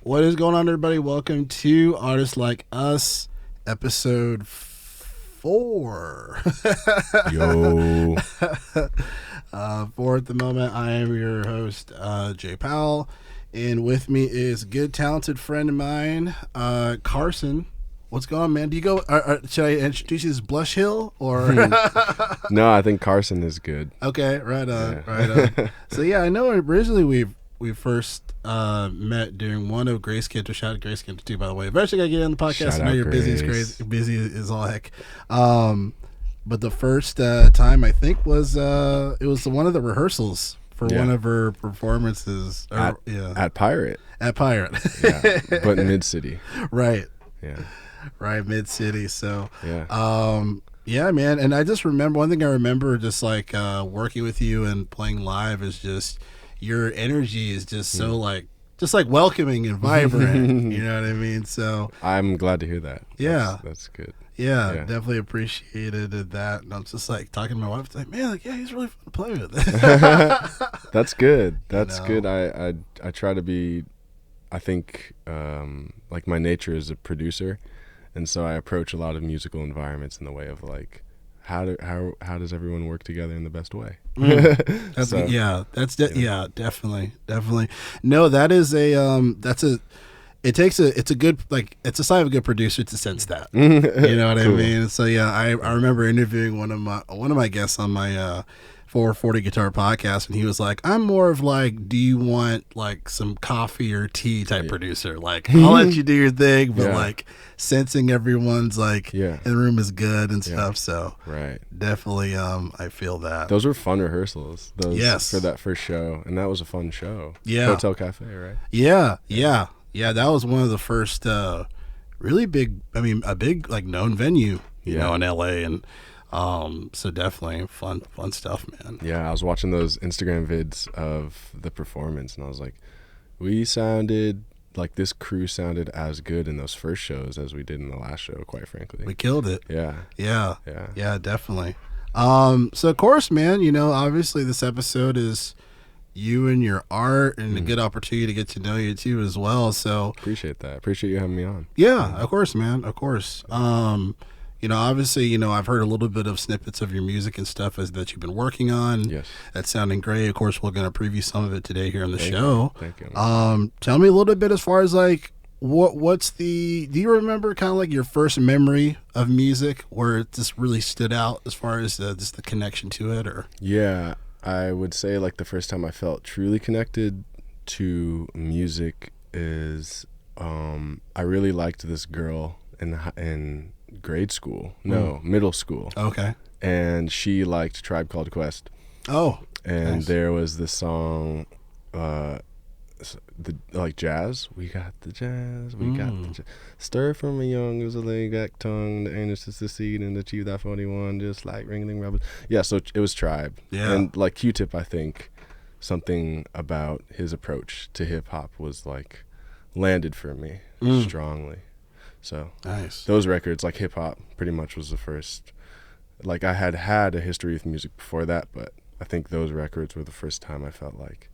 What is going on, everybody? Welcome to Artists Like Us, episode 4. Yo. 4 at the moment. I am your host, Jay Powell, and with me is a good, talented friend of mine, Carson. What's going on, man? Do you go? Should I introduce you as Blush Hill or? No, I think Carson is good. Okay, right on, Yeah. right on. So yeah, I know originally we first met during one of Grace Cantor. Shout out to Grace Cantor too, by the way. Eventually, I get on the podcast. Shout I know out you're busy as Grace. crazy, busy as all heck. But the first time I think was it was one of the rehearsals for Yeah. one of her performances. At Pirate. At Pirate. Yeah. But in Mid-City. Right, Yeah. right, Mid City. So. Yeah. Yeah, man. And I just remember one thing I remember just like working with you and playing live is just your energy is just so just like welcoming and vibrant. You know what I mean? So I'm glad to hear that. Yeah. That's good. yeah, Yeah. definitely appreciated that. And I'm just like talking to my wife, it's like, man, like, yeah, he's really fun to play with. That's good. That's know. good. I try to be, I think, like my nature is a producer. And so I approach a lot of musical environments in the way of like, how does everyone work together in the best way? That's So, yeah, yeah, definitely. No, that is it's a good, like, it's a sign of a good producer to sense that. You know what I Cool. mean? So yeah, I remember interviewing one of my guests on my 440 Guitar podcast, and he was like, I'm more of like, do you want like some coffee or tea type producer? Like, I'll let you do your thing, but Yeah. like sensing everyone's like Yeah. in the room is good and Yeah. stuff. So Right. definitely I feel that. Those were fun rehearsals. Yes. For that first show, and that was a fun show. Yeah. Hotel Cafe, right? Yeah. That was one of the first really big. I mean, a big like known venue, you Yeah. know, in LA, and so definitely fun stuff, man. Yeah, I was watching those Instagram vids of the performance, and I was like, we sounded like this crew sounded as good in those first shows as we did in the last show, quite frankly. We killed it. Yeah. Yeah, Yeah. definitely. So of course, man, you know, obviously this episode is you and your art, and a good opportunity to get to know you too as well. So Appreciate that. Appreciate you having me on. yeah, of course, man. Of course. You know, obviously, you know, I've heard a little bit of snippets of your music and stuff that you've been working on. Yes. That's sounding great. Of course, we're going to preview some of it today here on the Thank show. you. Thank you. Tell me a little bit as far as like do you remember kind of like your first memory of music where it just really stood out as far as just the connection to it, or? Yeah, I would say like the first time I felt truly connected to music is I really liked this girl in grade school. No, middle school. Okay. And she liked Tribe Called Quest. Oh, And nice. there was this song, like jazz. We got the jazz. We got the jazz. Stir from a young as a laid back tongue. The aim is to succeed and achieve that 41, just like Ringling Robbins. Yeah, so it was Tribe. Yeah. And like Q-Tip, I think something about his approach to hip hop was like landed for me strongly. So Nice. those records, like hip hop, pretty much was the first. Like I had a history with music before that, but I think those records were the first time I felt like,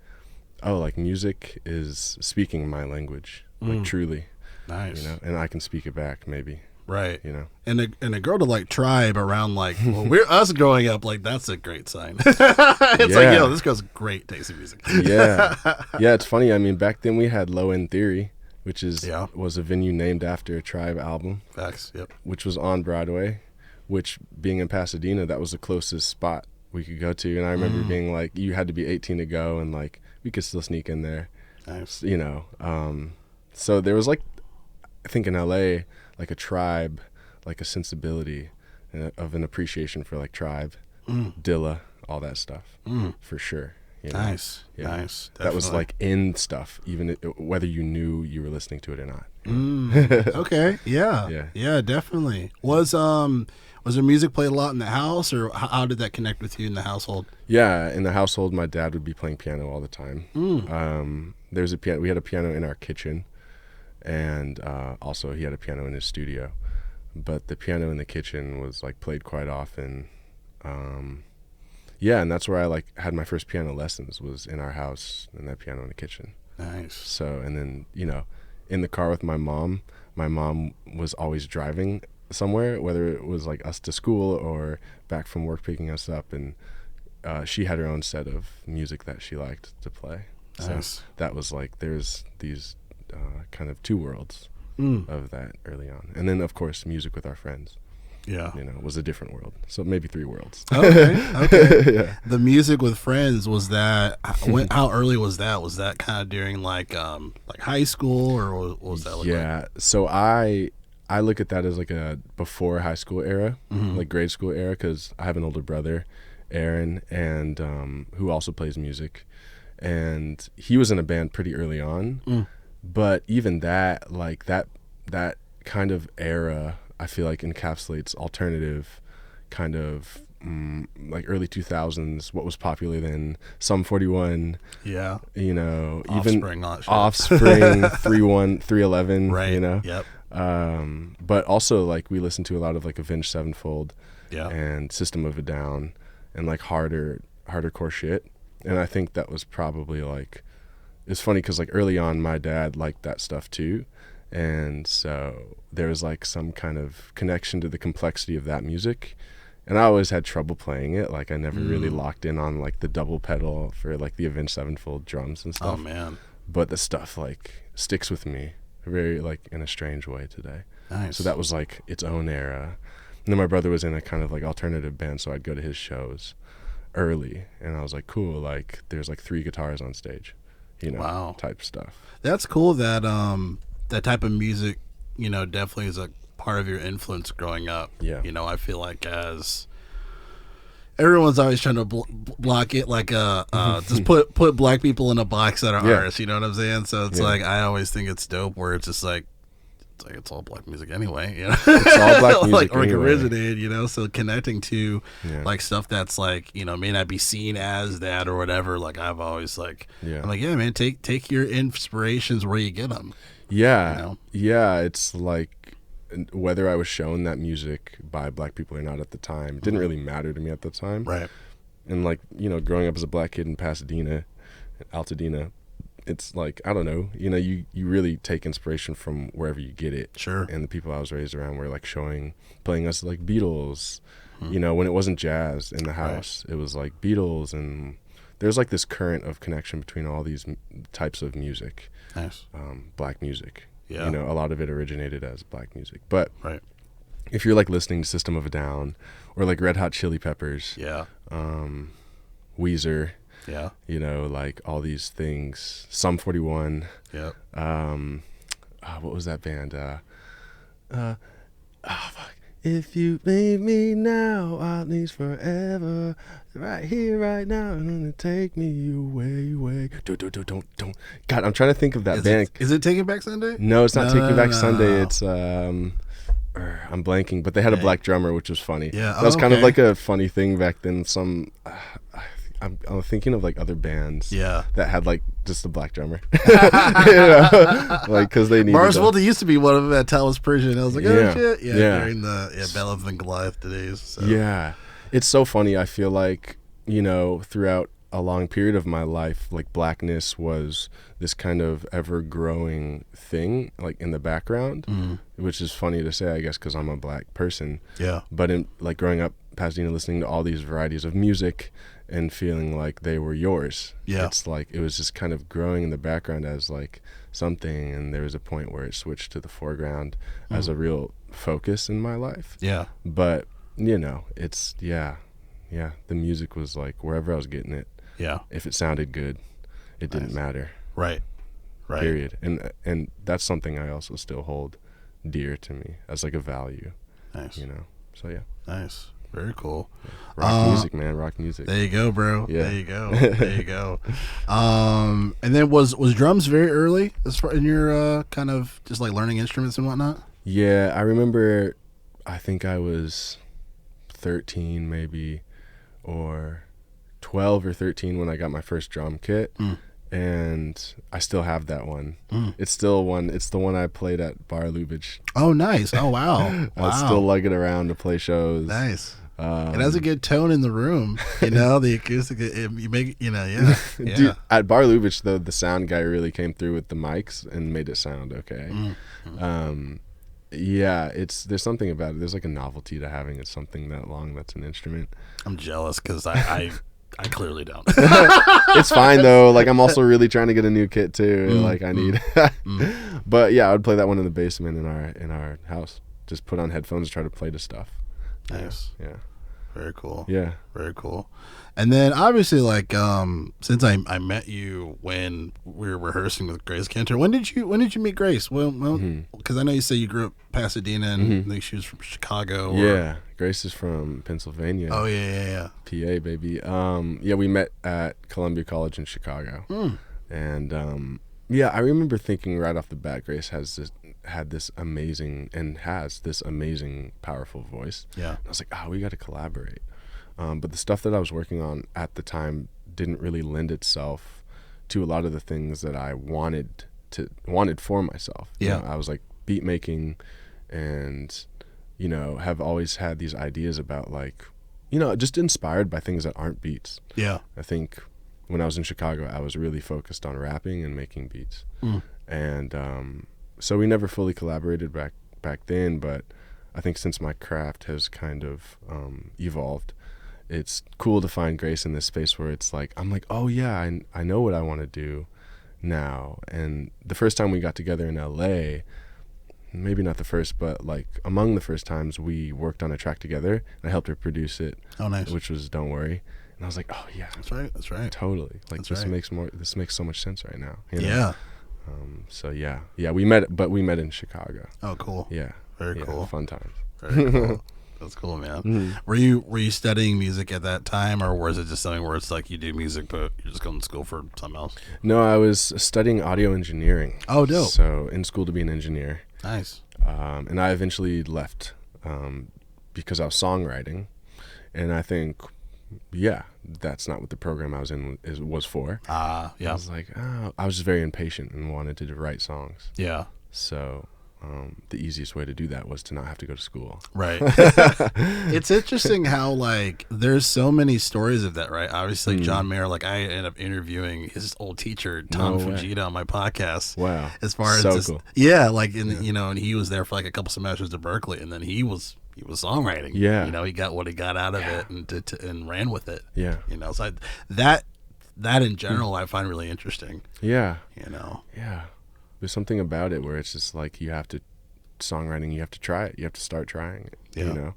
oh, like music is speaking my language, like truly, Nice. you know, and I can speak it back, maybe, Right. you know. And a girl to like Tribe around like, well, we're us growing up, like that's a great sign. It's like, Yeah. yo, this girl's great taste in music. Yeah, yeah. It's funny. I mean, back then we had Low End Theory, which Yeah. was a venue named after a Tribe album, Facts. Yep. which was on Broadway, which being in Pasadena, that was the closest spot we could go to. And I remember being like, you had to be 18 to go, and like we could still sneak in there, Nice. you know. So there was like, I think in LA, like a Tribe, like a sensibility of an appreciation for like Tribe, Dilla, all that stuff, for sure. You know? Nice. Yeah. Nice. That was Definitely. like in stuff, even whether you knew you were listening to it or not. Okay. Yeah. Yeah. Yeah. Definitely. Was there music played a lot in the house, or how did that connect with you in the household? Yeah, in the household, my dad would be playing piano all the time. There's a piano. We had a piano in our kitchen, and also he had a piano in his studio. But the piano in the kitchen was like played quite often. Yeah, and that's where I like had my first piano lessons, was in our house, in that piano in the kitchen. Nice. So, and then, you know, in the car with my mom was always driving somewhere, whether it was like us to school or back from work picking us up, and she had her own set of music that she liked to play. Nice. So that was like, there's these kind of two worlds of that early on. And then, of course, music with our friends. Yeah. You know, was a different world. So maybe three worlds. Okay. Yeah. The music with friends, was that how early was that? Was that kind of during like high school, or what was that look like? So I look at that as like a before high school era, like grade school era, because I have an older brother, Aaron, and who also plays music, and he was in a band pretty early on. But even that, like that kind of era, I feel like encapsulates alternative kind of like early 2000s, what was popular then, Sum 41, Yeah. you know, Offspring, even not sure. Offspring, 311, Right. you know. Yep. But also like we listened to a lot of like Avenged Sevenfold Yeah. and System of a Down and like harder core shit. And I think that was probably like, it's funny because like early on my dad liked that stuff too, and so there was like some kind of connection to the complexity of that music, and I always had trouble playing it. Like I never really locked in on like the double pedal for like the Avenged Sevenfold drums and stuff. Oh man. But the stuff like sticks with me very like in a strange way today. Nice. So that was like its own era. And then my brother was in a kind of like alternative band, so I'd go to his shows early, and I was like, cool, like there's like 3 guitars on stage, you know. Wow. Type stuff. That's cool that that type of music, you know, definitely is a part of your influence growing up. Yeah. You know, I feel like as everyone's always trying to block it, like just put black people in a box that are Yeah. artists. You know what I'm saying? So it's Yeah. like I always think it's dope where it's just like it's all black music anyway. You know, It's all black music like anyway. originated. You know, so connecting to Yeah. like stuff that's like, you know, may not be seen as that or whatever. Like I've always like, Yeah. I'm like, yeah, man, take your inspirations where you get them. Yeah. You know? Yeah, it's like whether I was shown that music by black people or not at the time didn't really matter to me at the time. Right. And like, you know, growing up as a black kid in Pasadena, Altadena, it's like, I don't know, you know, you really take inspiration from wherever you get it. Sure. And the people I was raised around were like playing us like Beatles, you know, when it wasn't jazz in the house, it was like Beatles, and there's like this current of connection between all these types of music, Nice. black music. Yeah. You know, a lot of it originated as black music. But Right. if you're like listening to System of a Down or like Red Hot Chili Peppers, Yeah. Weezer, Yeah. you know, like all these things, Sum 41, Yep. what was that band? Fuck. If you leave me now, I'll need forever. Right here, right now, and gonna take me away. Don't. God, I'm trying to think of that band. Is it Taking Back Sunday? No, it's not Taking Back Sunday. No. It's I'm blanking, but they had a black drummer, which was funny. Yeah, that was kind of okay. like a funny thing back then. I'm thinking of like other bands, Yeah. that had like just a black drummer, you know? Like because they needed. Mars Volta used to be one of them at Talos Persian. I was like, oh Yeah. shit, yeah, Yeah. during the Bella and Goliath days. So. Yeah, it's so funny. I feel like, you know, throughout a long period of my life, like blackness was this kind of ever-growing thing, like in the background, which is funny to say, I guess, because I'm a black person. Yeah. But in like growing up Pasadena, listening to all these varieties of music and feeling like they were yours. Yeah. It's like it was just kind of growing in the background as like something, and there was a point where it switched to the foreground as a real focus in my life. Yeah. But, you know, it's the music was like wherever I was getting it. Yeah. If it sounded good, it didn't matter. Right. Right. Period. And that's something I also still hold dear to me as like a value, Nice. you know. So yeah. Nice. Very cool. Rock music, man. Rock music. There you go, bro. Yeah. There you go. There you go. And then was drums very early as far in your kind of just like learning instruments and whatnot? Yeah, I remember, I think I was 13 maybe, or 12 or 13 when I got my first drum kit. And I still have that one. It's the one I played at Bar Lubitsch. Oh, nice. Oh, wow. Wow. I still lug it around to play shows. Nice. It has a good tone in the room, you know. The acoustic, you make, you know, yeah. Dude, at Bar Lubitsch, though, the sound guy really came through with the mics and made it sound okay. Yeah, there's something about it. There's like a novelty to having it something that long that's an instrument. I'm jealous because I clearly don't. It's fine though. Like I'm also really trying to get a new kit too. Like I need. But yeah, I would play that one in the basement in our house. Just put on headphones, try to play the stuff. Nice. Yeah. Very cool. Yeah. Very cool. And then obviously, like, since I met you when we were rehearsing with Grace Cantor, when did you meet Grace? Well, because I know you say you grew up Pasadena and I think she was from Chicago. Yeah, Grace is from Pennsylvania. Oh yeah. PA baby. Yeah, we met at Columbia College in Chicago, and yeah, I remember thinking right off the bat, Grace had this amazing powerful voice. Yeah, and I was like, we got to collaborate. But the stuff that I was working on at the time didn't really lend itself to a lot of the things that I wanted for myself. Yeah. You know, I was like beat making and, you know, have always had these ideas about like, you know, just inspired by things that aren't beats. Yeah. I think when I was in Chicago, I was really focused on rapping and making beats. And so we never fully collaborated back then, but I think since my craft has kind of evolved, it's cool to find Grace in this space where it's like, I'm like, oh yeah, I know what I want to do now. And the first time we got together in LA, maybe not the first, but like among the first times we worked on a track together, and I helped her produce it. Oh, nice. Which was Don't Worry. And I was like, oh yeah, that's right. Totally. Like this makes so much sense right now. You know? Yeah. So yeah, we met in Chicago. Oh, cool. Yeah. Very cool. Fun times. Very cool. That's cool, man. Were you studying music at that time, or was it just something where it's like you do music, but you're just going to school for something else? No, I was studying audio engineering. Oh, dope. So in school to be an engineer. Nice. And I eventually left because I was songwriting, and I think, that's not what the program I was in was for. Yeah. I was like, I was just very impatient and wanted to write songs. Yeah. So the easiest way to do that was to not have to go to school. Right. It's interesting how like there's so many stories of that, right? Obviously John Mayer, like I ended up interviewing his old teacher Tom Fujita on my podcast. Wow. As far as cool. Yeah, like you know, and he was there for like a couple semesters at Berkeley, and then he was songwriting. Yeah. You know, he got what he got out of it and ran with it. Yeah. You know, so that in general I find really interesting. Yeah. You know. Yeah. There's something about it where it's just like you have to try it. You have to start trying it, you know?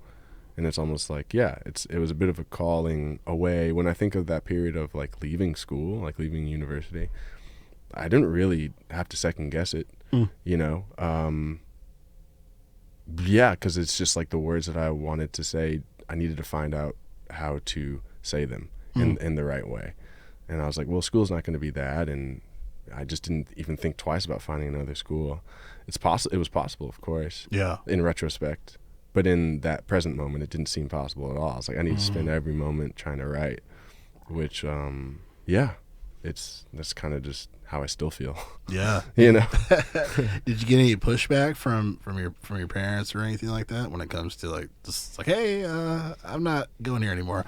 And it's almost like, it was a bit of a calling away. When I think of that period of like leaving school, like leaving university, I didn't really have to second guess it, you know? Because it's just like the words that I wanted to say, I needed to find out how to say them in the right way. And I was like, well, school's not going to be that. And I just didn't even think twice about finding another school. It was possible, of course. Yeah. In retrospect. But in that present moment, it didn't seem possible at all. I was like, I need to spend every moment trying to write, which, that's kind of just how I still feel. Yeah. You know? Did you get any pushback from your parents or anything like that when it comes to like, just like, hey, I'm not going here anymore?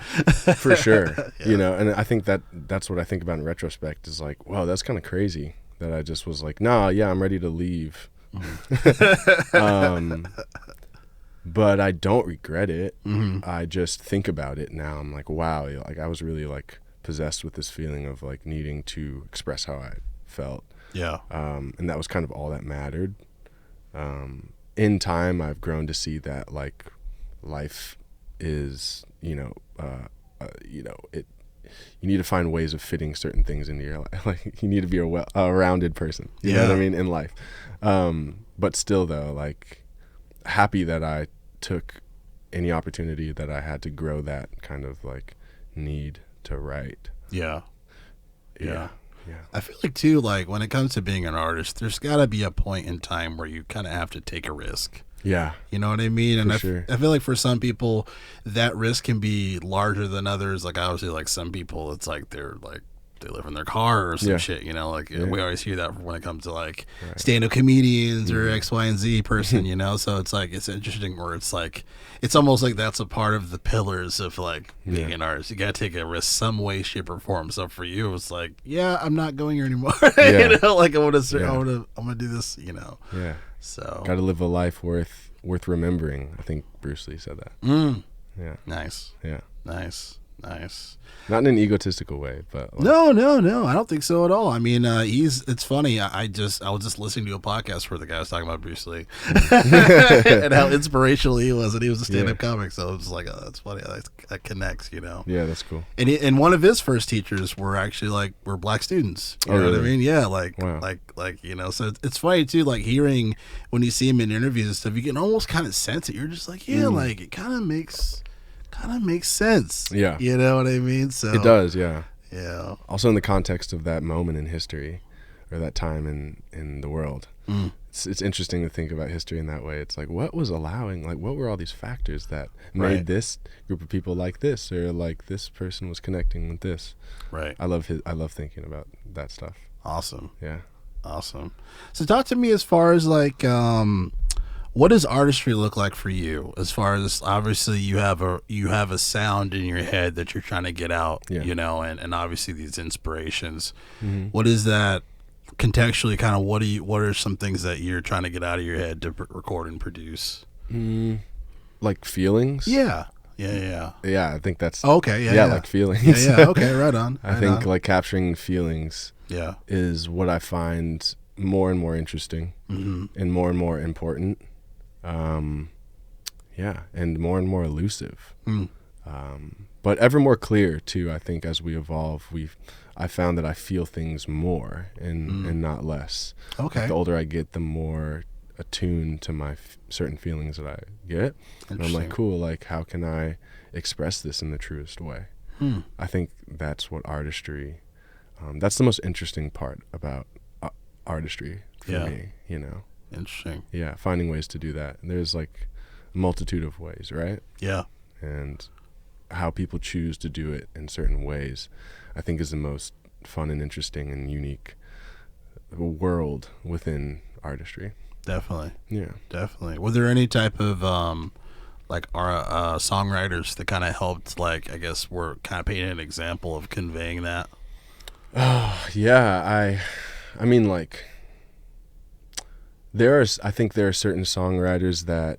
For sure. You know, and I think that's what I think about in retrospect is like, wow, that's kind of crazy that I just was like, I'm ready to leave. But I don't regret it. I just think about it now. I'm like, wow, like I was really like possessed with this feeling of like needing to express how I felt. Yeah. And that was kind of all that mattered. In time, I've grown to see that like life is, you need to find ways of fitting certain things into your life. Like you need to be a rounded person. You know what I mean? In life. But still though, like happy that I took any opportunity that I had to grow that kind of like need to write. Yeah. I feel like too, like when it comes to being an artist, there's got to be a point in time where you kind of have to take a risk. Yeah. You know what I mean? And I feel like for some people that risk can be larger than others. Like obviously like some people it's like they're like they live in their car or some Yeah. shit, you know, like Yeah. we always hear that when it comes to like Right. stand-up comedians or X, Y, and Z person, you know. So it's like it's interesting where it's like it's almost like that's a part of the pillars of like being Yeah. an artist. You gotta take a risk some way, shape, or form. So for you, it's like, yeah, I'm not going here anymore. Yeah. You know, like I'm Yeah. gonna do this, you know. Yeah. So Got to live a life worth remembering. I think Bruce Lee said that. Yeah. nice, Yeah. nice. Not in an egotistical way, but like, No. I don't think so at all. I mean, it's funny. I was just listening to a podcast where the guy was talking about Bruce Lee and how inspirational he was, and he was a stand-up comic. So it was like, oh, that's funny. That connects, you know. Yeah, that's cool. And one of his first teachers were actually were black students. You Oh, know what I really? mean? Yeah, Wow. like you know. So it's funny too. Like hearing when you see him in interviews and stuff, you can almost kind of sense it. You're just like, yeah, like it kind of makes sense. Yeah. You know what I mean? So It does, yeah. Yeah. Also in the context of that moment in history, or that time in the world. It's interesting to think about history in that way. It's like, what was allowing, like, what were all these factors that made Right. this group of people like this, or like this person was connecting with this? Right. I love thinking about that stuff. Awesome. Yeah. Awesome. So talk to me as far as like what does artistry look like for you? As far as obviously you have a sound in your head that you're trying to get out, Yeah. you know, and obviously these inspirations. Mm-hmm. What is that contextually kind of what are some things that you're trying to get out of your head to record and produce? Like feelings? Yeah. Yeah, I think that's Okay, yeah. like feelings. Yeah, okay, right on. I think like capturing feelings yeah. is what I find more and more interesting and more important. Yeah, and more elusive. But ever more clear too. I think as we evolve, I found that I feel things more and not less. Okay. The older I get, the more attuned to my certain feelings that I get. And I'm like, Interesting. cool, like how can I express this in the truest way? I think that's what artistry, that's the most interesting part about artistry for Yeah. me, you know? Interesting. Yeah, finding ways to do that. And there's like a multitude of ways, right? Yeah. And how people choose to do it in certain ways, I think is the most fun and interesting and unique world within artistry. Definitely. Yeah. Definitely. Was there any type of like our songwriters that kind of helped, like, I guess were kind of painting an example of conveying that? Yeah, I mean, like, I think there are certain songwriters that,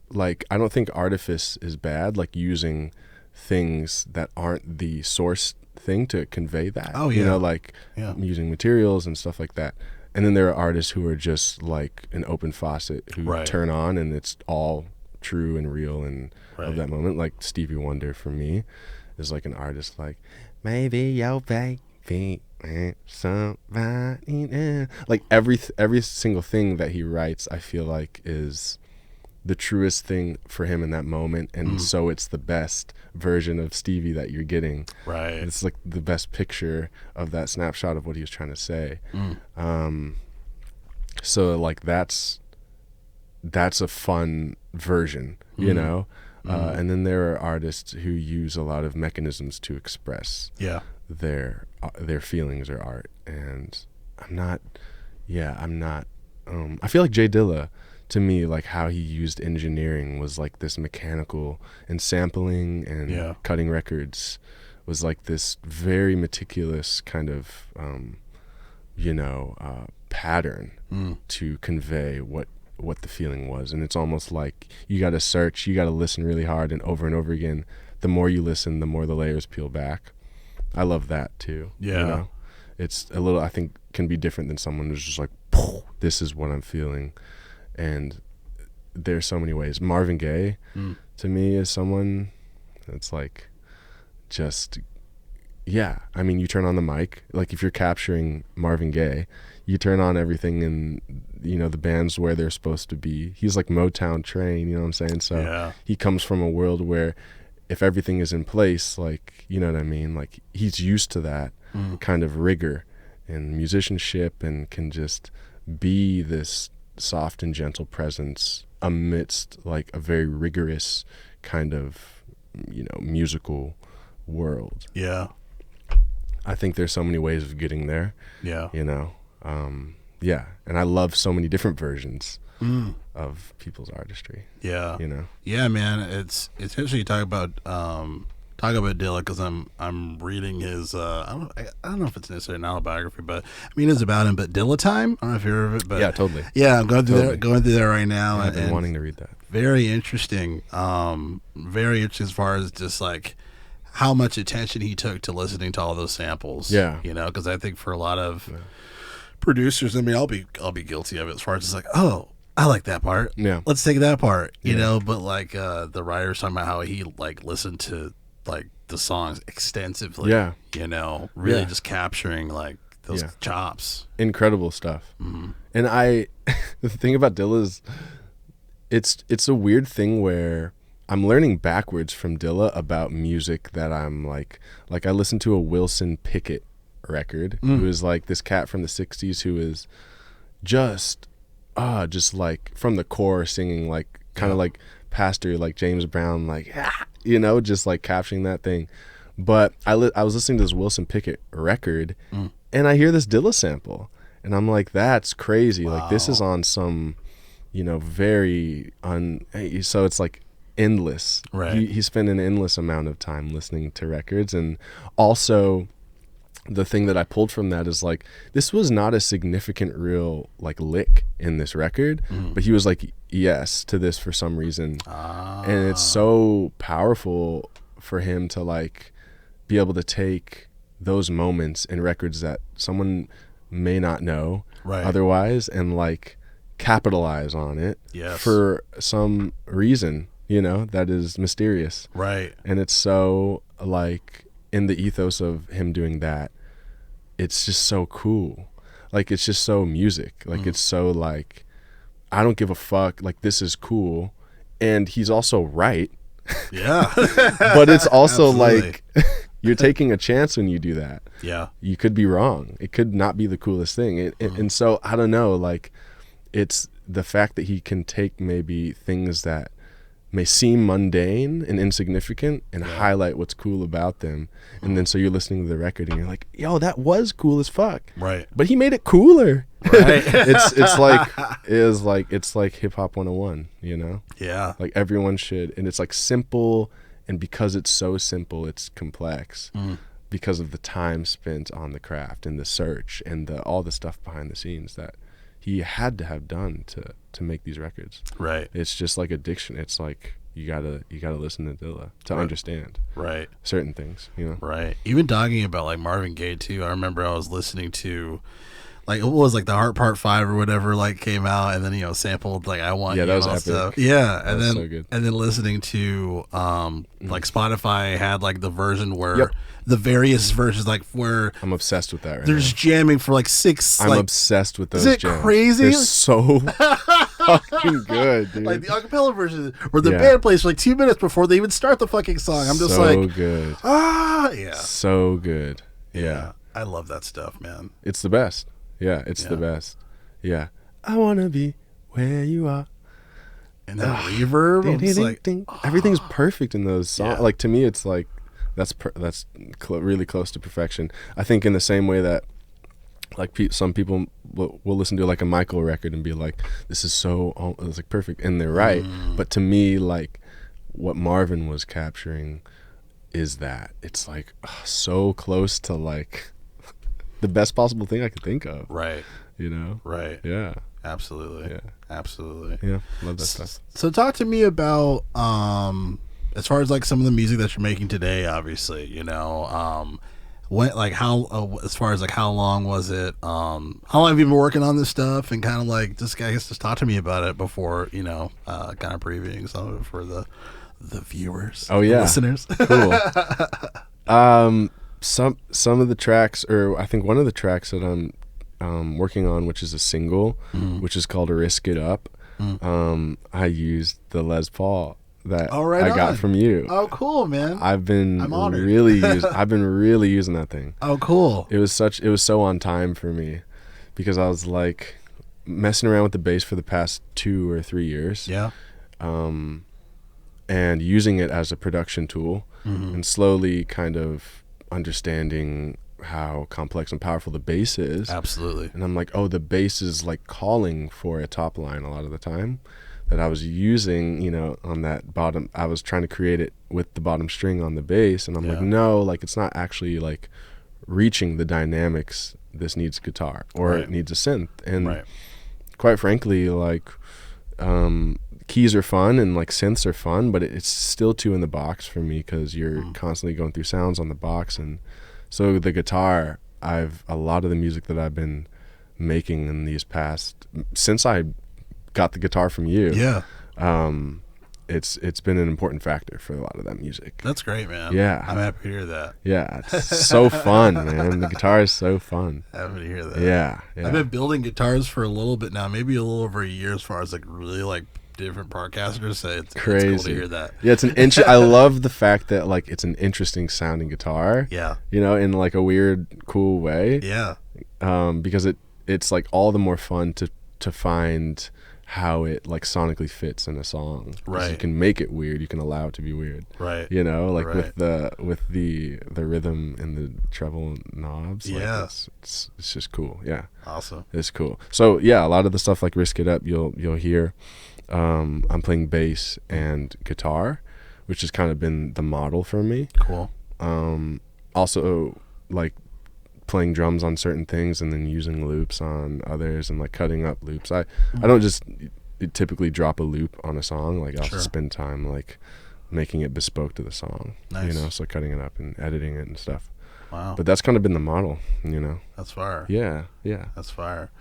like, I don't think artifice is bad, like using things that aren't the source thing to convey that. Oh, You yeah. know, like Yeah. using materials and stuff like that. And then there are artists who are just like an open faucet who Right. turn on and it's all true and real and Right. of that moment. Like Stevie Wonder for me is like an artist like, maybe your baby ain't somebody else. Like every single thing that he writes, I feel like is the truest thing for him in that moment, and so it's the best version of Stevie that you're getting. Right. It's like the best picture of that snapshot of what he was trying to say. So like that's a fun version, you know. And then there are artists who use a lot of mechanisms to express Yeah. their feelings or art, and I'm not I feel like Jay Dilla, to me, like how he used engineering was like this mechanical, and sampling and Yeah. cutting records was like this very meticulous kind of pattern to convey what the feeling was. And it's almost like you got to search, you got to listen really hard and over again. The more you listen, the more the layers peel back. I love that too. Yeah. You know? It's a little, I think, can be different than someone who's just like, this is what I'm feeling. And there's so many ways. Marvin Gaye, to me, is someone that's like, just, yeah. I mean, you turn on the mic, like if you're capturing Marvin Gaye, you turn on everything and, you know, the band's where they're supposed to be. He's like Motown trained, you know what I'm saying? So Yeah. he comes from a world where if everything is in place, like, you know what I mean? Like he's used to that kind of rigor and musicianship, and can just be this soft and gentle presence amidst like a very rigorous kind of, you know, musical world. Yeah. I think there's so many ways of getting there. Yeah. You know, yeah, and I love so many different versions of people's artistry. Yeah. You know. Yeah, man. It's interesting you talk about Dilla, because I'm reading his I don't know if it's necessarily an autobiography, but I mean it's about him. But Dilla Time, I don't know if you've heard of it, but Yeah, totally. Yeah, I'm going through that right now. I've been and wanting to read that. Very interesting. Very interesting as far as just like how much attention he took to listening to all those samples. Yeah. You know, because I think for a lot of producers, I mean, I'll be guilty of it as far as just like, oh, I like that part. Yeah. Let's take that part. You know, but like the writer's talking about how he like listened to like the songs extensively. Yeah. You know, really just capturing like those chops. Incredible stuff. And the thing about Dilla is it's a weird thing where I'm learning backwards from Dilla about music that I'm like I listened to a Wilson Pickett record, who is like this cat from the 60s who is just like from the core singing like kind of like pastor, like James Brown, like, you know, just like capturing that thing. But I was listening to this Wilson Pickett record and I hear this Dilla sample and I'm like, that's crazy. Like this is on some, you know, very so it's like endless. Right. He spent an endless amount of time listening to records. And also the thing that I pulled from that is like, this was not a significant real like lick in this record, but he was like, yes to this for some reason. And it's so powerful for him to like be able to take those moments in records that someone may not know otherwise and like capitalize on it for some reason, you know, that is mysterious. Right. And it's so like in the ethos of him doing that, it's just so cool. Like it's just so music. Like it's so like, I don't give a fuck. Like this is cool. And he's also right. Yeah. But it's also like you're taking a chance when you do that. Yeah. You could be wrong. It could not be the coolest thing. And so I don't know, like it's the fact that he can take maybe things that may seem mundane and insignificant and highlight what's cool about them. And then so you're listening to the record and you're like, yo, that was cool as fuck. Right. But he made it cooler. Right. it's like hip hop 101, you know? Yeah. Like everyone should. And it's like simple, and because it's so simple, it's complex because of the time spent on the craft and the search and all the stuff behind the scenes that he had to have done to make these records. Right. It's just like addiction. It's like you gotta listen to Dilla to understand certain things, you know. Right. Even talking about like Marvin Gaye too. I remember I was listening to like what was like the Heart Part 5 or whatever like came out, and then, you know, sampled like I Want You that was and all epic. stuff. Yeah. And then so good. and then listening to like Spotify had like the version where the various versions, like where I'm obsessed with that right there's now. jamming for like 6 I'm like, obsessed with those is it jams. crazy? They're so fucking good, dude. like the acapella version where the band plays for like 2 minutes before they even start the fucking song. I'm just so like good. Yeah. So good. Yeah. I love that stuff, man. It's the best. Yeah, it's the best. Yeah. I wanna be where you are. And that reverb, I'm just like, everything's perfect in those songs. Yeah. Like to me, it's like that's really close to perfection. I think in the same way that like some people will listen to like a Michael record and be like, this is so it's like perfect, and they're right. But to me, like what Marvin was capturing is that it's like so close to like the best possible thing I could think of. right. You know? Right. Yeah. Absolutely. Yeah. Absolutely. Yeah. Love that stuff. So talk to me about as far as like some of the music that you're making today, obviously, you know, when like how as far as like how long was it? How long have you been working on this stuff, and kind of like just I guess just talk to me about it before, you know, kind of previewing some of it for the viewers. Oh yeah. The listeners. Cool. Some of the tracks, or I think one of the tracks that I'm working on, which is a single, which is called Risk It Up. I used the Les Paul that I got from you. Oh, cool, man. I'm honored. I've been really using that thing. Oh, cool. It was so on time for me because I was like messing around with the bass for the past 2 or 3 years. Yeah. And using it as a production tool and slowly kind of understanding how complex and powerful the bass is. Absolutely. And I'm like, oh, the bass is like calling for a top line a lot of the time that I was using, you know, on that bottom. I was trying to create it with the bottom string on the bass, and I'm like, no, like it's not actually like reaching the dynamics. This needs guitar, or it needs a synth. And quite frankly, like keys are fun and like synths are fun, but it's still too in the box for me, because you're constantly going through sounds on the box. And so the guitar, a lot of the music that I've been making in these past, since I got the guitar from you, it's been an important factor for a lot of that music. That's great, man. Yeah, I'm happy to hear that. Yeah, it's so fun, man. The guitar is so fun. Happy to hear that. Yeah. I've been building guitars for a little bit now, maybe a little over a year, as far as like really like different podcasters say. It's crazy. It's cool to hear that. Yeah, it's an I love the fact that like it's an interesting sounding guitar. Yeah. You know, in like a weird, cool way. Yeah. Because it's like all the more fun to find how it like sonically fits in a song. Right. You can make it weird. You can allow it to be weird. Right. You know, like with the rhythm and the treble knobs. Yeah. Like it's just cool. Yeah. Awesome. It's cool. So yeah, a lot of the stuff like Risk It Up, you'll hear. I'm playing bass and guitar, which has kind of been the model for me. Cool. Also like playing drums on certain things and then using loops on others and like cutting up loops. I don't just typically drop a loop on a song. Like I'll spend time like making it bespoke to the song. Nice. You know, so cutting it up and editing it and stuff. Wow. But that's kind of been the model, you know. That's fire. Yeah. That's fire.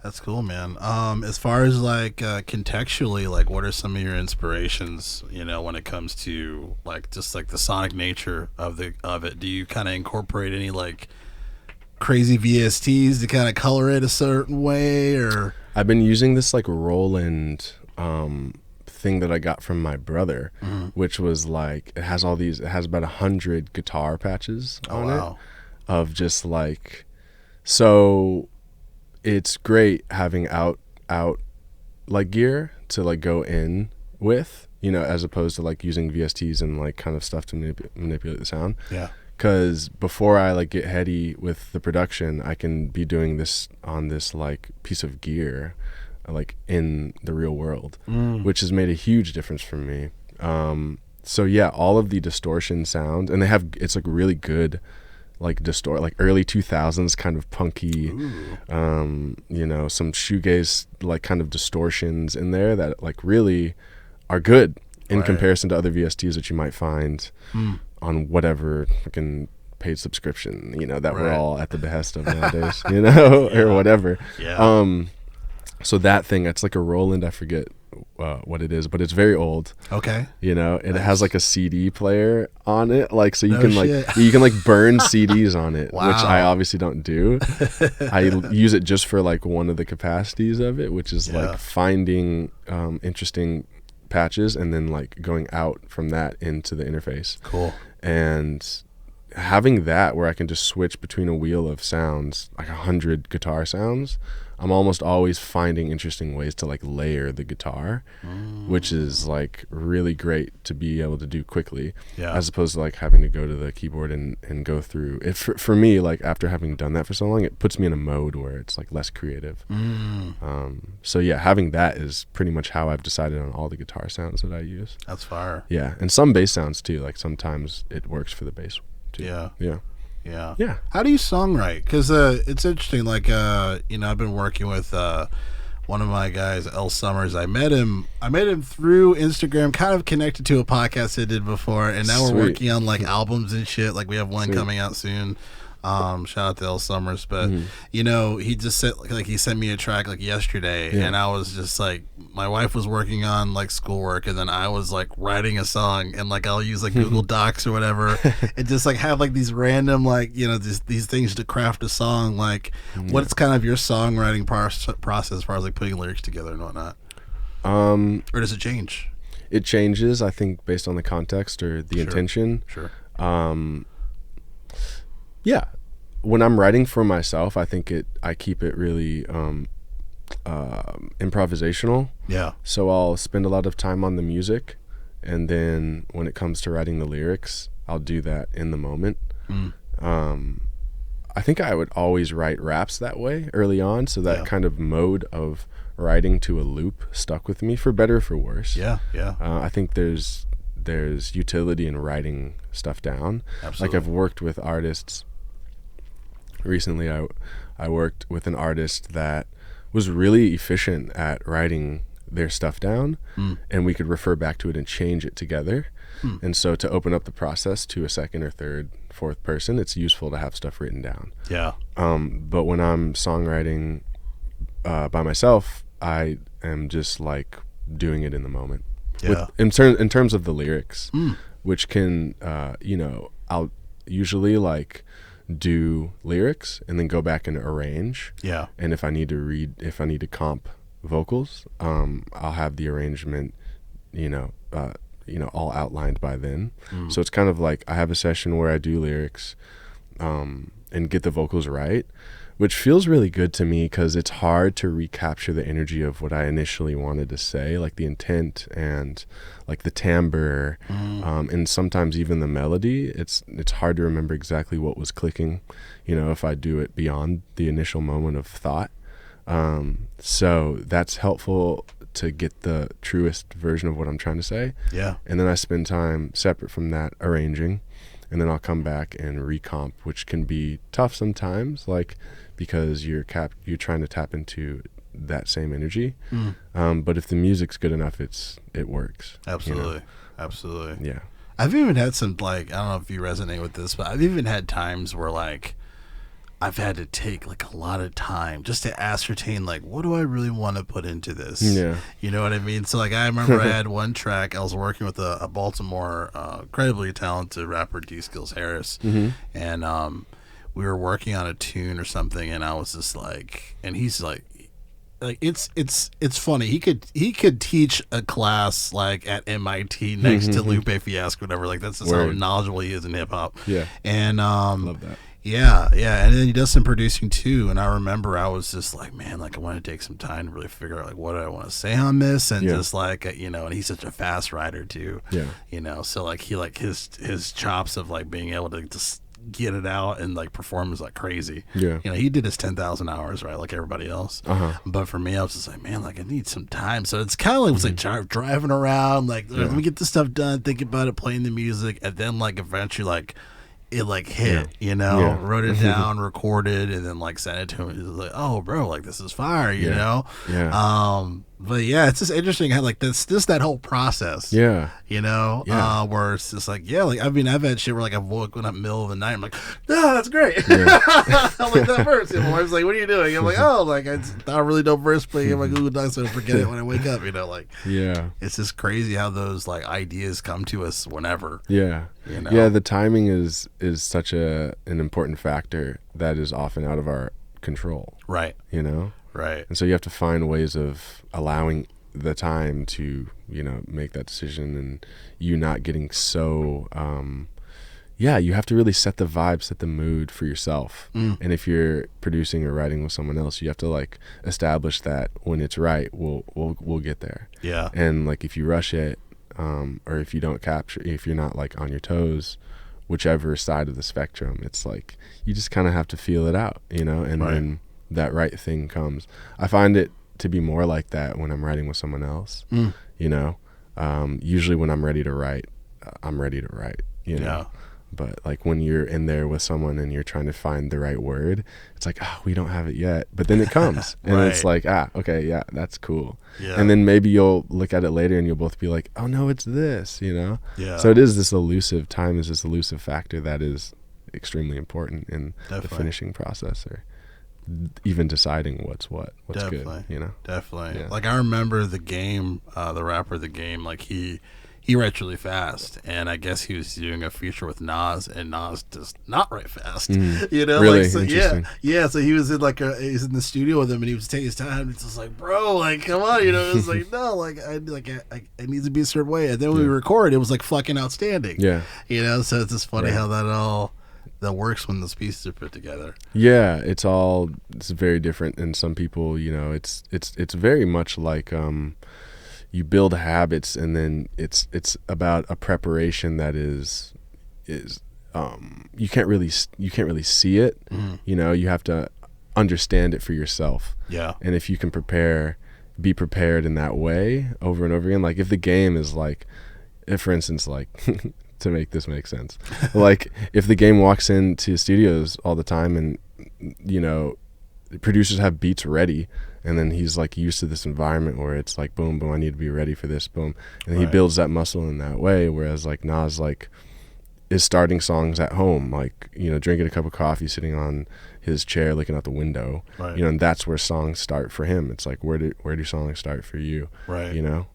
That's cool, man. As far as like contextually, like what are some of your inspirations, you know, when it comes to like just like the sonic nature of it? Do you kind of incorporate any like crazy VSTs to kind of color it a certain way, or? I've been using this like Roland thing that I got from my brother, which was like it has about 100 guitar patches on it of just like, so it's great having out like gear to like go in with, you know, as opposed to like using VSTs and like kind of stuff to manipulate the sound. Yeah. Because before I like get heady with the production, I can be doing this on this like piece of gear, like in the real world, which has made a huge difference for me. So yeah, all of the distortion sound, and it's like really good, like like early 2000s kind of punky, you know, some shoegaze like kind of distortions in there that like really are good in comparison to other VSTs that you might find on whatever fucking paid subscription, you know, that we're all at the behest of nowadays, you know, or whatever. Yeah. So that thing, it's like a Roland, I forget what it is, but it's very old. Okay. You know, it has like a CD player on it, like so you can like burn CDs on it, which I obviously don't do. I use it just for like one of the capacities of it, which is like finding interesting patches and then like going out from that into the interface. Cool. And having that where I can just switch between a wheel of sounds, like 100 guitar sounds, I'm almost always finding interesting ways to like layer the guitar, which is like really great to be able to do quickly, as opposed to like having to go to the keyboard and go through it. For me, like after having done that for so long, it puts me in a mode where it's like less creative. So yeah, having that is pretty much how I've decided on all the guitar sounds that I use. That's fire. Yeah, and some bass sounds too. Like sometimes it works for the bass too. Yeah. How do you songwrite? Because it's interesting. Like you know, I've been working with one of my guys, L Summers. I met him through Instagram, kind of connected to a podcast I did before, and now we're working on like albums and shit. Like we have one coming out soon. Shout out to L Summers, but you know, he just said like he sent me a track like yesterday, and I was just like, my wife was working on like schoolwork, and then I was like writing a song, and like I'll use like Google Docs or whatever, and just like have like these random like, you know, these things to craft a song. Like, what's kind of your songwriting process as far as like putting lyrics together and whatnot? Or does it change? It changes, I think, based on the context or the intention. Sure. Yeah, when I'm writing for myself, I think I keep it really improvisational. Yeah. So I'll spend a lot of time on the music, and then when it comes to writing the lyrics, I'll do that in the moment. I think I would always write raps that way early on, so that Yeah. kind of mode of writing to a loop stuck with me for better or for worse. Yeah. I think there's utility in writing stuff down. Absolutely. Like I've worked with artists recently. I worked with an artist that was really efficient at writing their stuff down, and we could refer back to it and change it together. And so to open up the process to a second or third, fourth person, it's useful to have stuff written down. Yeah. But when I'm songwriting by myself, I am just like doing it in the moment. Yeah. In terms of the lyrics, which can, I'll usually like do lyrics and then go back and arrange. Yeah. And if I need to comp vocals, I'll have the arrangement, all outlined by then. So it's kind of like I have a session where I do lyrics, and get the vocals right, which feels really good to me because it's hard to recapture the energy of what I initially wanted to say, like the intent and like the timbre, and sometimes even the melody. It's hard to remember exactly what was clicking, if I do it beyond the initial moment of thought. So that's helpful to get the truest version of what I'm trying to say. Yeah. And then I spend time separate from that arranging, and then I'll come back and recomp, which can be tough sometimes, like because you're trying to tap into that same energy. But if the music's good enough, it works. Absolutely. Absolutely. Yeah. I've even had some, like, I don't know if you resonate with this, but I've even had times where, like, I've had to take like a lot of time just to ascertain, like, what do I really want to put into this? Yeah. You know what I mean? So like, I remember I had one track, I was working with a Baltimore, incredibly talented rapper, D Skills Harris. And, we were working on a tune or something, and I was just like, and he's like it's funny. He could teach a class like at MIT next to Lupe Fiasco, whatever. Like that's just how knowledgeable he is in hip hop. Yeah. And Love that. Yeah, and then he does some producing too. And I remember I was just like, man, like I want to take some time to really figure out like what do I want to say on this, and just like and he's such a fast writer too. Yeah. So like he like his chops of like being able to just get it out and like perform is like crazy. Yeah. He did his 10,000 hours, right, like everybody else. But for me, I was just like, man, like I need some time. So it's kind of like, it's like driving around, like let me get this stuff done, think about it, playing the music, and then like eventually like it like hit, wrote it down, recorded, and then like sent it to him. He was like, oh bro, like this is fire, you know? Yeah. But yeah, it's just interesting how like that whole process. Yeah. Where it's just like, like I mean, I've had shit where like I've woken up middle of the night, I'm like, no, that's great. I like that verse. And my wife's like, what are you doing? I'm like, oh, like I thought a really dope verse playing in my Google Docs, so I forget it when I wake up. Like, it's just crazy how those like ideas come to us whenever. Yeah. Yeah, the timing is such an important factor that is often out of our control. Right. Right. And so you have to find ways of allowing the time to, make that decision, and you not getting so, you have to really set the vibe, set the mood for yourself. And if you're producing or writing with someone else, you have to like establish that when it's right, we'll get there. Yeah. And like if you rush it, or if you don't capture, if you're not like on your toes, whichever side of the spectrum, it's like you just kind of have to feel it out, and then that right thing comes. I find it to be more like that when I'm writing with someone else. Usually when I'm ready to write, I'm ready to write, But like when you're in there with someone and you're trying to find the right word, it's like, we don't have it yet. But then it comes. And it's like, okay, yeah, that's cool. Yeah. And then maybe you'll look at it later and you'll both be like, oh no, it's this, Yeah. So it is this elusive, time is this elusive factor that is extremely important in the finishing process, or even deciding what's good, Definitely. Yeah. Like I remember The Game, the rapper The Game, like he writes really fast, and I guess he was doing a feature with Nas, and Nas does not write fast. Really? Like, so, interesting. So he was in he's in the studio with him, and he was taking his time. It's just like, bro, like come on, It was like, no, like I need to be a certain way, and then when we record, it was like fucking outstanding. Yeah. So it's just funny how that works when those pieces are put together. Yeah, it's very different, and some people, it's very much like you build habits, and then it's about a preparation that is you can't really see it. You know, you have to understand it for yourself. Yeah. And if you can be prepared in that way over and over again, like if the game is like, if for instance, like to make this make sense, like if the game walks into studios all the time and, you know, producers have beats ready, and then he's like used to this environment where it's like boom boom, I need to be ready for this, boom, and he builds that muscle in that way. Whereas like Nas like is starting songs at home, like, you know, drinking a cup of coffee, sitting on his chair looking out the window, you know, and that's where songs start for him. It's like where do songs start for you, you know?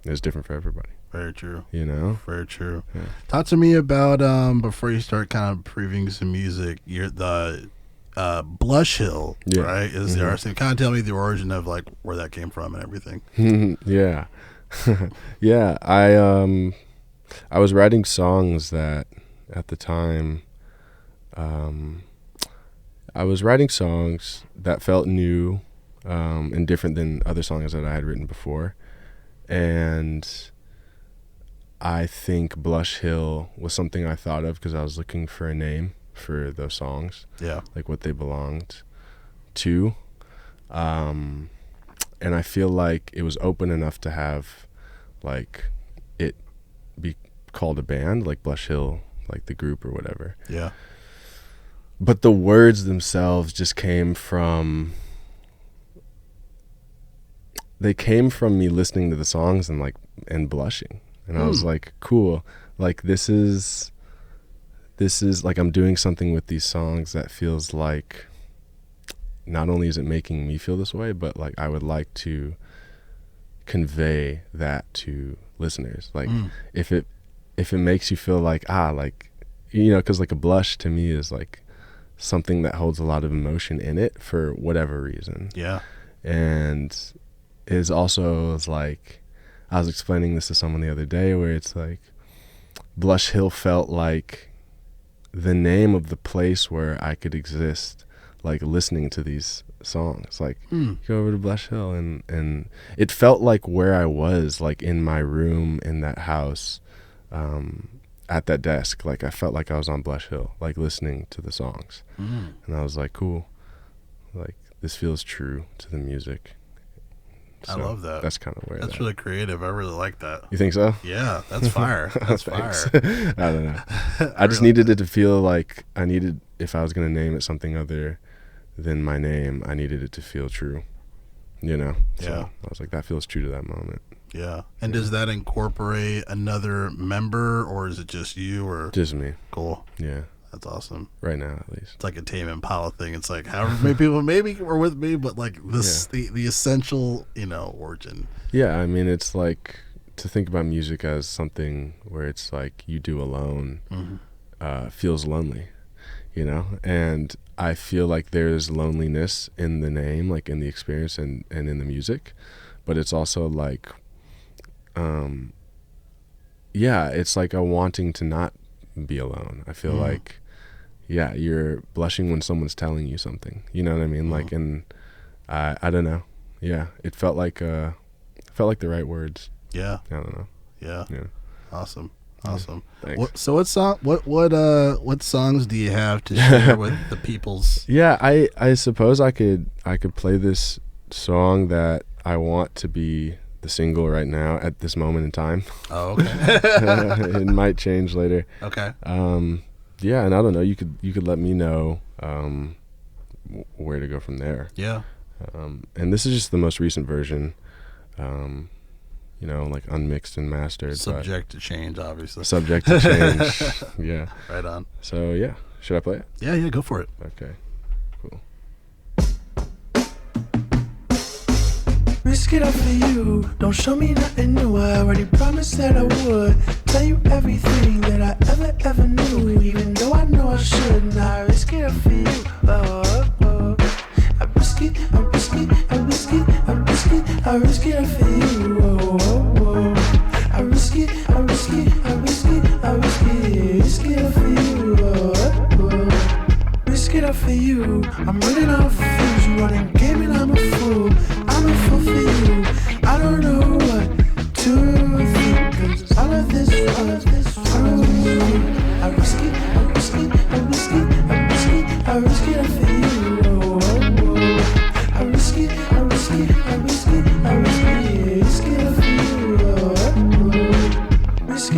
It's different for everybody. Very true. You know? Very true. Yeah. Talk to me about before you start kind of previewing some music, you're the Blush Hill, right? Is the artist? Kind of tell me the origin of like where that came from and everything. Yeah. Yeah, I was writing songs that at the time I was writing songs that felt new and different than other songs that I had written before. And I think Blush Hill was something I thought of because I was looking for a name for those songs. Yeah. Like what they belonged to. And I feel like it was open enough to have like it be called a band, like Blush Hill, like the group or whatever. Yeah. But the words themselves just came from me listening to the songs and blushing. And I was like, cool. Like this is like I'm doing something with these songs that feels like not only is it making me feel this way, but like I would like to convey that to listeners. Like if it makes you feel like, like, you know, cause like a blush to me is like something that holds a lot of emotion in it for whatever reason. Yeah. And is like, I was explaining this to someone the other day where it's like Blush Hill felt like the name of the place where I could exist, like listening to these songs, like go over to Blush Hill, and it felt like where I was, like in my room in that house, at that desk. Like I felt like I was on Blush Hill, like listening to the songs. And I was like, cool, like this feels true to the music. So I love that. That's kind of where that's really creative. I really like that. You think so? Yeah, that's fire. That's fire. I don't know. I just needed it to feel like if I was going to name it something other than my name, I needed it to feel true, you know? So I was like, that feels true to that moment. Yeah. And does that incorporate another member, or is it just you, or just me? Cool. Yeah. That's awesome. Right now, at least. It's like a Tame Impala thing. It's like however many people maybe were with me, but like this, the essential, you know, origin. Yeah, I mean, it's like to think about music as something where it's like you do alone feels lonely, you know? And I feel like there's loneliness in the name, like in the experience and in the music, but it's also like, it's like a wanting to not be alone. I feel like you're blushing when someone's telling you something, you know what I mean? Like, and I don't know, it felt like the right words. I don't know. Awesome. Thanks. So what songs do you have to share with the peoples? I suppose I could play this song that I want to be the single right now at this moment in time. Oh, okay. It might change later. Okay. And I don't know. You could let me know where to go from there. Yeah. And this is just the most recent version. You know, like unmixed and mastered. Subject to change, obviously. Subject to change. Yeah. Right on. So yeah, should I play it? Yeah, go for it. Okay. Cool. Risk it all for you. Don't show me nothing new. I already promised that I would tell you everything that I ever knew. Even though I know I should. Now I risk it all for you. I risk it, I risk it, I risk it, I risk it, I risk it all for you. I risk it, I risk it, I risk it, I risk it all for you. Risk it all for you. I'm running out of fools. You running game and I'm a fool. I'm a fool for you. I don't know what to think, 'cause all of this, I risk it.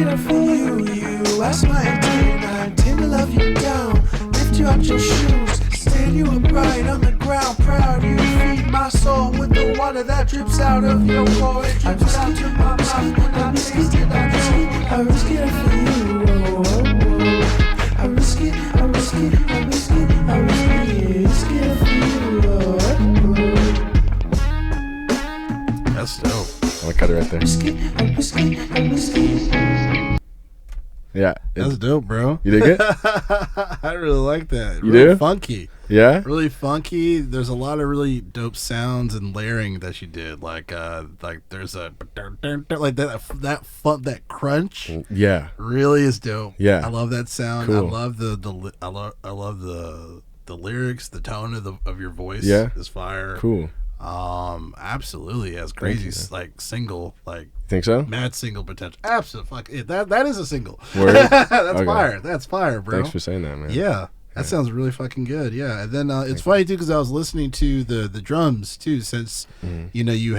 can I fool you? You ask my intent, I intend to love you down. Lift you out your shoes, stand you upright on the ground. Proud you feed my soul with the water that drips out of your core. It drips out to my mouth when I taste it. I risk it for you. Oh, oh, oh. I risk it, I risk it, I risk it, I risk it for you. Oh, oh. That's dope. I'm gonna cut it right there. Risk it, I risk it, I risk it. Yeah. That's dope, bro. You dig it? I really like that. You Really do? funky. Yeah. Really funky. There's a lot of really dope sounds and layering that you did. Like there's a like that crunch. Yeah. Really is dope. Yeah. I love that sound. Cool. I love I love the lyrics. The tone of your voice. Yeah. Is fire. Cool. Absolutely has crazy you, like single like Think so? mad single potential. Absolutely. That is a single. Word? That's Okay. fire. That's fire, bro. Thanks for saying that, man. Yeah, that sounds really fucking good. Yeah, and then it's funny too because I was listening to the drums too. Since you know you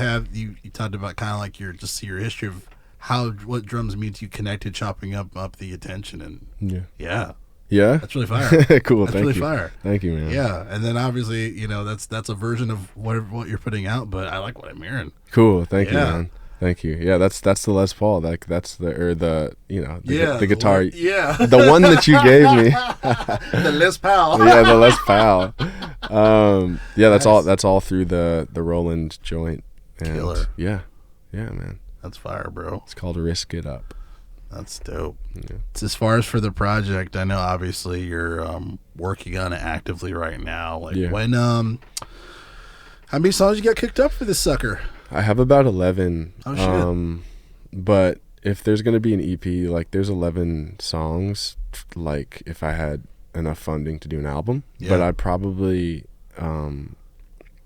talked about kind of like your history of what drums mean to you, connected, chopping up the attention, and Yeah. yeah, Yeah. that's really fire. Cool. That's Thank really you. fire. Thank you, man. Yeah, and then obviously that's a version of what you're putting out, but I like what I'm hearing. Cool. Thank you, Yeah. man. Thank you. Yeah, that's the Les Paul. Like that's the the guitar. Yeah, The one that you gave me. the Les Powell. Yeah, the Les Powell. Yeah, that's all. Nice. That's all through the Roland joint. And Killer. Yeah, man. That's fire, bro. It's called Risk It Up. That's dope. Yeah. As far as for the project, I know obviously you're working on it actively right now. Like Yeah. when how many songs you got cooked up for this sucker? I have about 11. Oh, shit. But if there's gonna be an EP, like there's 11 songs. Like if I had enough funding to do an album, but Yeah. I'd probably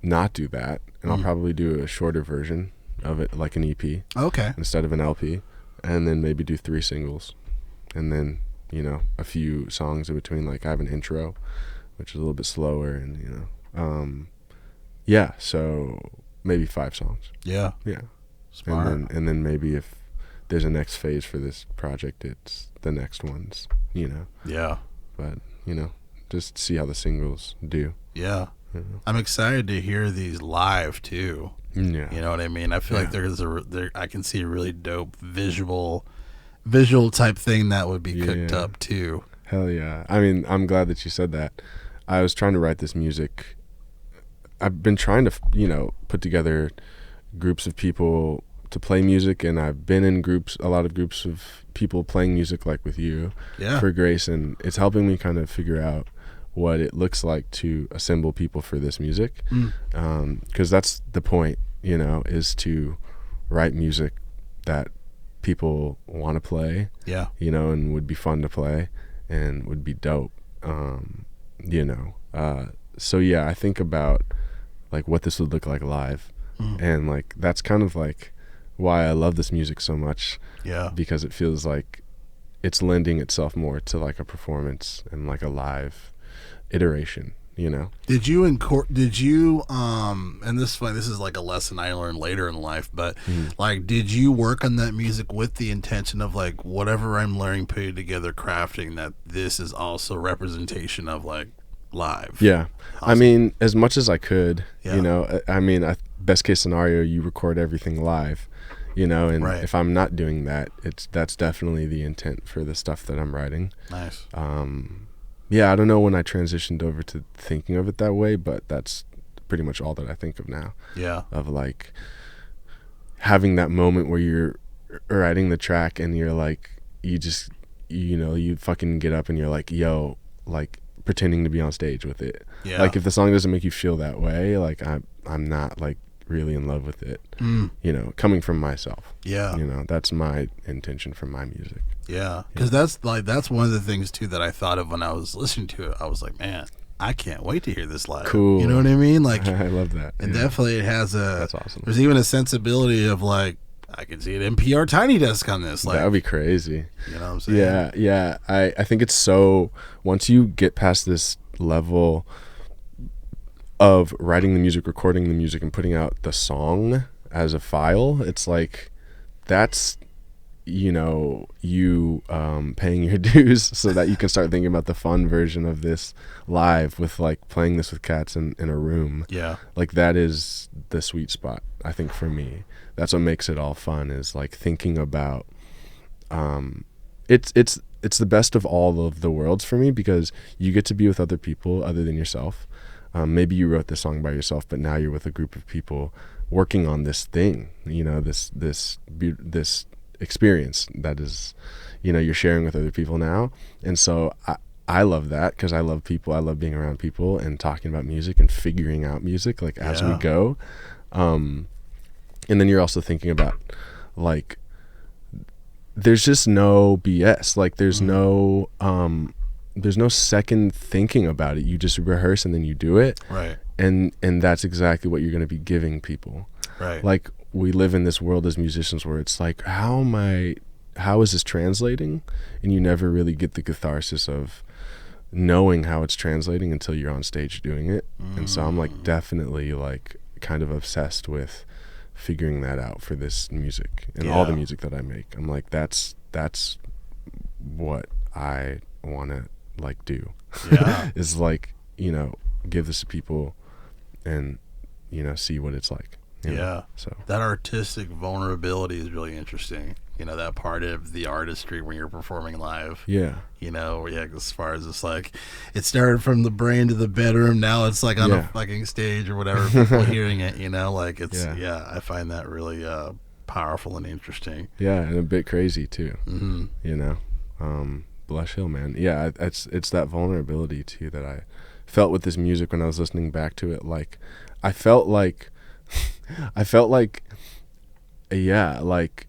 not do that, and I'll probably do a shorter version of it, like an EP Okay. instead of an LP, and then maybe do 3 singles, and then a few songs in between. Like I have an intro, which is a little bit slower, and yeah, so maybe 5 songs. Yeah. Yeah. Smart. And then maybe if there's a next phase for this project, it's the next ones, Yeah. but just see how the singles do. Yeah. Yeah. I'm excited to hear these live too. Yeah. You know what I mean? I feel like Yeah. there I can see a really dope visual type thing that would be cooked Yeah. up too. Hell yeah. I mean, I'm glad that you said that. I was trying to write this music. I've been trying to, put together groups of people to play music, and I've been in a lot of groups of people playing music like with you Yeah. for Grace, and it's helping me kind of figure out what it looks like to assemble people for this music. Because that's the point, is to write music that people want to play, Yeah. and would be fun to play and would be dope. So yeah, I think about like what this would look like live, and like that's kind of like why I love this music so much, Yeah. because it feels like it's lending itself more to like a performance and like a live iteration, Did you and this is funny, this is like a lesson I learned later in life, but like did you work on that music with the intention of like whatever I'm learning, putting together, crafting, that this is also representation of like live? Yeah. I Awesome. mean, as much as I could, Yeah. I mean, best case scenario, you record everything live, and Right. if I'm not doing that, that's definitely the intent for the stuff that I'm writing. Nice. Yeah, I don't know when I transitioned over to thinking of it that way, but that's pretty much all that I think of now, Yeah. of like having that moment where you're writing the track and you're like, you just, you fucking get up and you're like, yo, like pretending to be on stage with it. Yeah. Like if the song doesn't make you feel that way, like I'm not like really in love with it, coming from myself. Yeah. That's my intention for my music. Yeah, because that's one of the things too that I thought of when I was listening to it. I was like, man, I can't wait to hear this live. Cool. You know what I mean? Like, I love that. and Yeah. definitely it has That's awesome. There's even a sensibility of like, I can see an NPR Tiny Desk on this. Like, That would be crazy. you know what I'm saying? Yeah. I think it's so, once you get past this level of writing the music, recording the music, and putting out the song as a file, it's like that's you know, you paying your dues so that you can start thinking about the fun version of this live with like playing this with cats in a room. Yeah. Like that is the sweet spot, I think, for me. That's what makes it all fun, is like thinking about it's the best of all of the worlds for me, because you get to be with other people other than yourself. Maybe you wrote this song by yourself, but now you're with a group of people working on this thing, you know, this experience that is, you know, you're sharing with other people now. And so I love that, because I love people. I love being around people and talking about music and figuring out music like as we go. And then you're also thinking about like, there's just no BS. Like there's no second thinking about it. You just rehearse and then you do it. Right. And that's exactly what you're going to be giving people. Right. Like we live in this world as musicians where it's like, how is this translating? And you never really get the catharsis of knowing how it's translating until you're on stage doing it. And so I'm like definitely like kind of obsessed with figuring that out for this music and all the music that I make. I'm like, that's what I want to like do. Yeah. Is like, you know, give this to people and, you know, see what it's like. You know? So that artistic vulnerability is really interesting. You know, that part of the artistry when you're performing live. Yeah. You know, as far as it's like, it started from the brain to the bedroom. Now it's like on a fucking stage or whatever, people hearing it, you know, like it's, I find that really powerful and interesting. Yeah. And a bit crazy too, Mm-hmm. you know, Blush Hill, man. Yeah. It's that vulnerability too that I felt with this music when I was listening back to it. Like, I felt like, yeah, like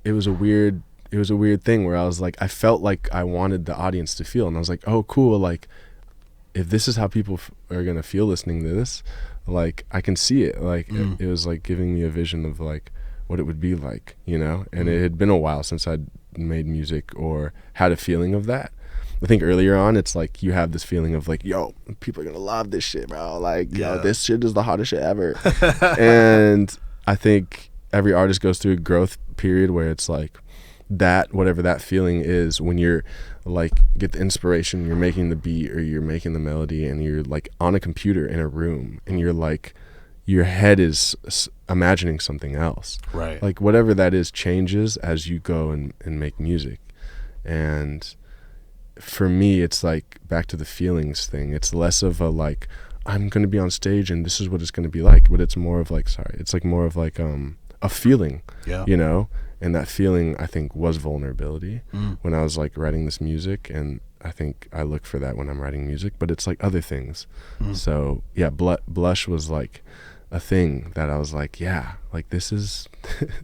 it was a weird thing where I was like, I felt like I wanted the audience to feel, and I was like, oh cool, like if this is how people are gonna feel listening to this, like I can see it. Like it was like giving me a vision of like what it would be like, you know. And it had been a while since I'd made music or had a feeling of that. I think earlier on, it's like you have this feeling of like, yo, people are gonna love this shit, bro. Like, yo, this shit is the hottest shit ever. And I think every artist goes through a growth period where it's like that, whatever that feeling is, when you're like, get the inspiration, you're making the beat or you're making the melody, and you're like on a computer in a room, and you're like, your head is imagining something else. Right. Like whatever that is changes as you go and make music. And for me, it's like back to the feelings thing. It's less of a like, I'm going to be on stage and this is what it's going to be like, but it's more of like, it's like more of like a feeling, you know. And that feeling, I think, was vulnerability when I was like writing this music. And I think I look for that when I'm writing music, but it's like other things. So yeah, Blush was like a thing that I was like, yeah, like this is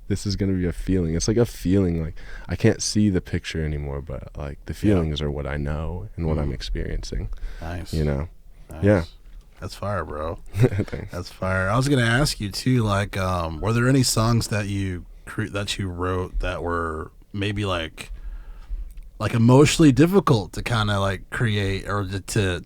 going to be a feeling. It's like a feeling, like I can't see the picture anymore, but like the feelings are what I know and what I'm experiencing. Nice. You know? Nice. Yeah. That's fire, bro. Thanks. That's fire. I was going to ask you too, like, were there any songs that you wrote that were maybe like emotionally difficult to kind of like create, or to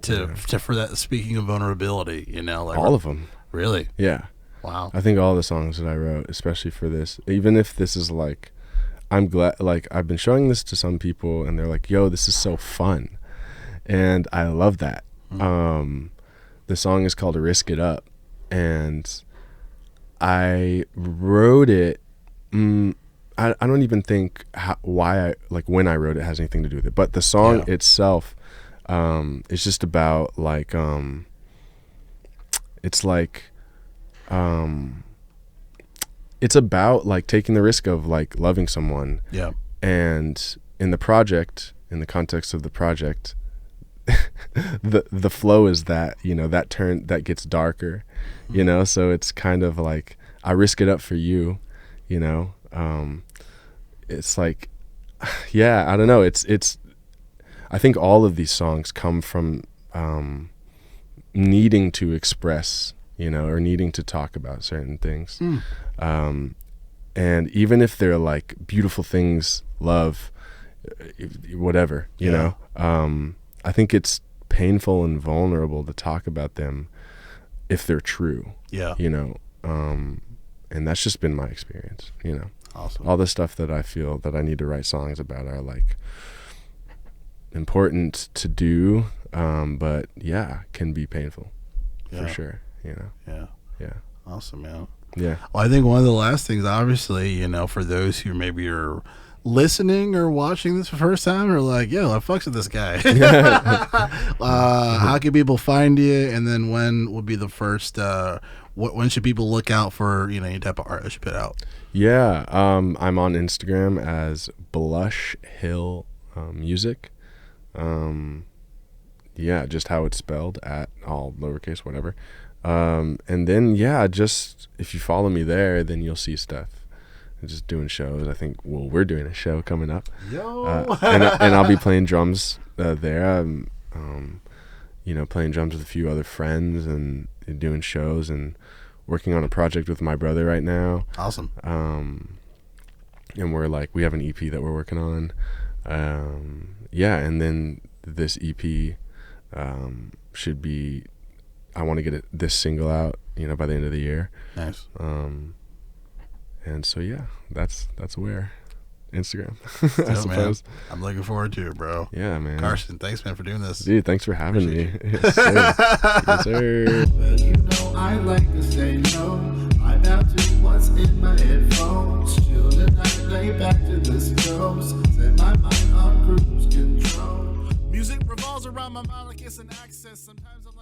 for that, speaking of vulnerability, you know, like all of them. Really? Yeah. Wow. I think all the songs that I wrote, especially for this, even if this is like, I'm glad, like I've been showing this to some people and they're like, yo, this is so fun. And I love that. The song is called Risk It Up, and I wrote it. I don't even think why I, like when I wrote it has anything to do with it, but the song itself is just about like, it's like, it's about like taking the risk of like loving someone. Yeah. And in the project, in the context of the project, the flow is that, you know, that turn that gets darker, you know, so it's kind of like, I risk it up for you, you know. It's like, yeah, I don't know. It's, I think all of these songs come from, needing to express, you know, or needing to talk about certain things. And even if they're like beautiful things, love, whatever, you know, I think it's painful and vulnerable to talk about them if they're true, you know, and that's just been my experience, you know. Awesome. All the stuff that I feel that I need to write songs about are like important to do, but yeah, can be painful for sure. You know. Yeah. Yeah. Awesome, man. Yeah. Well, I think one of the last things, obviously, you know, for those who maybe are listening or watching this for the first time, are like, yo, I fucks with this guy. How can people find you? And then when would be the first, when should people look out for, you know, any type of art that you put out? Yeah. I'm on Instagram as Blush Hill Music. Yeah, just how it's spelled, at all lowercase, whatever. And then, yeah, just if you follow me there, then you'll see stuff. I'm just doing shows. I think, well, we're doing a show coming up. Yo! And I'll be playing drums there. I'm, you know, playing drums with a few other friends and doing shows and working on a project with my brother right now. Awesome. And we have an EP that we're working on. Yeah, and then this EP should be, I want to get this single out, you know, by the end of the year. Nice. And so yeah, that's where Instagram. I Yo, suppose. Man. I'm looking forward to it, bro. Yeah, man. Carson, thanks, man, for doing this. Dude, thanks for having me. Yes, sir. Yes, sir. Well, you know I like to say no. I'm out to what's in my headphones. Chill tonight, lay back to the stoves. Set my mind on cruise control. Music revolves around my mind like it's an access. Sometimes I'm